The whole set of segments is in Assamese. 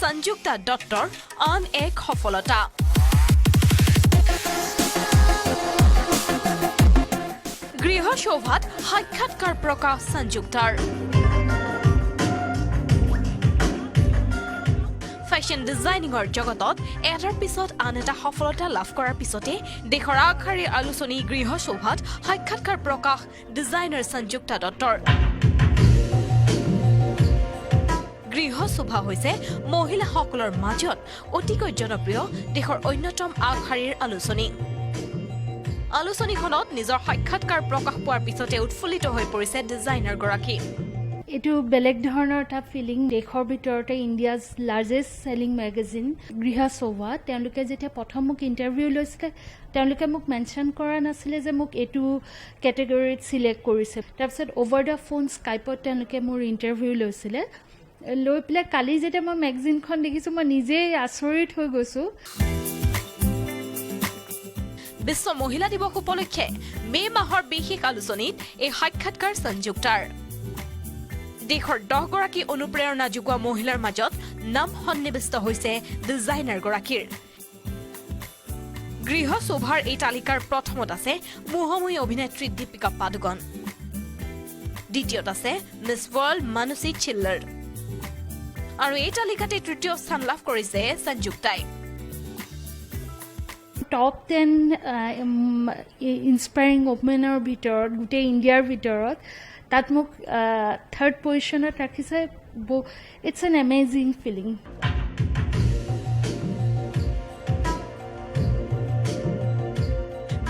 সঞ্জুক্তা দত্তৰ আন এক সফলতা গৃহ শোভাত সাক্ষাৎকাৰ প্ৰকাশ সঞ্জুক্তাৰ ফেশ্বন ডিজাইনিঙৰ জগতত এটাৰ পিছত আন এটা সফলতা লাভ কৰাৰ পিছতে দেশৰ আগশাৰীৰ আলোচনী গৃহ শোভাত সাক্ষাৎকাৰ প্ৰকাশ ডিজাইনাৰ সঞ্জুক্তা দত্তৰ গৃহ শোভা হৈছে মহিলাসকলৰ মাজত অতিকৈ জনপ্ৰিয় দেশৰ অন্যতম আগশাৰীৰ আলোচনী আলোচনীখনত নিজৰ সাক্ষাৎকাৰ প্ৰকাশ পোৱাৰ পিছতে উৎফুল্লিত হৈ পৰিছে ডিজাইনাৰ গৰাকী এটো বেলেগ ধৰণৰ এটা ফিলিং দেশৰ ভিতৰতে ইণ্ডিয়াজ লাৰ্জেষ্ট সেলিং মেগাজিন গৃহ শোভা তেওঁলোকে যেতিয়া প্ৰথম মোক ইণ্টাৰভিউ লৈছিলে তেওঁলোকে মোক মেনশ্যন কৰা নাছিলে যে মোক এইটো কেটেগৰীত সিলেক্ট কৰিছে তাৰপিছত অভাৰ দ্য ফোন স্কাইপত তেওঁলোকে মোৰ ইণ্টাৰভিউ লৈছিলে লৈ পেলাই কালি যেতিয়া মই মেগাজিনখন দেখিছোঁ মই নিজেই আচৰিত হৈ গৈছোঁ বিশ্ব মহিলা দিৱস উপলক্ষে মে মাহৰ বিশেষ আলোচনীত এই সাক্ষাৎকাৰ সঞ্জুক্তাৰ দেশৰ 10 গৰাকী অনুপ্ৰেৰণা যোগোৱা মহিলাৰ মাজত নাম সন্নিবিষ্ট হৈছে ডিজাইনাৰ গৰাকীৰ গৃহ শোভাৰ এই তালিকাৰ প্ৰথমত আছে মুহময়ী অভিনেত্ৰী দীপিকা পাডুকন দ্বিতীয়ত আছে মিছ ৱৰ্ল্ড মানুষী চিল্লাৰ আৰু এই তালিকাতে তৃতীয় স্থান লাভ কৰিছে সঞ্জুক্তাই টপ 10 ইনস্পায়াৰিং ওমেনৰ ভিতৰত গোটেই ইণ্ডিয়াৰ ভিতৰত তাত মোক থাৰ্ড পজিশ্যনত ৰাখিছে ইটছ এন এমেজিং ফিলিং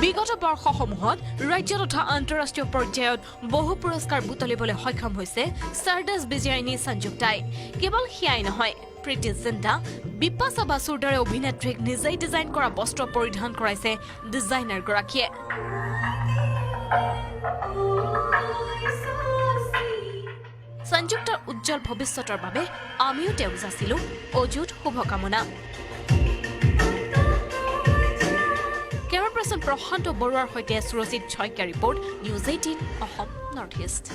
বিগত বৰ্ষসমূহত ৰাজ্য তথা আন্তঃৰাষ্ট্ৰীয় পৰ্যায়ত বহু পুৰস্কাৰ বুটলিবলৈ সক্ষম হৈছে চাৰ্ডাছ বিজয়ানী সঞ্জুক্তাই কেৱল সেয়াই নহয় প্ৰীতি জিন্দা বিপাশা বাসুৰ দৰে অভিনেত্ৰীক নিজেই ডিজাইন কৰা বস্ত্ৰ পৰিধান কৰাইছে ডিজাইনাৰ গৰাকীয়ে সঞ্জুক্তাৰ উজ্জ্বল ভৱিষ্যতৰ বাবে আমিও তেওঁক যাচিলো অযুত শুভকামনা কেমেৰা পাৰ্চন প্ৰশান্ত বৰুৱাৰ সৈতে Surajit Saikia report News 18 Assam North east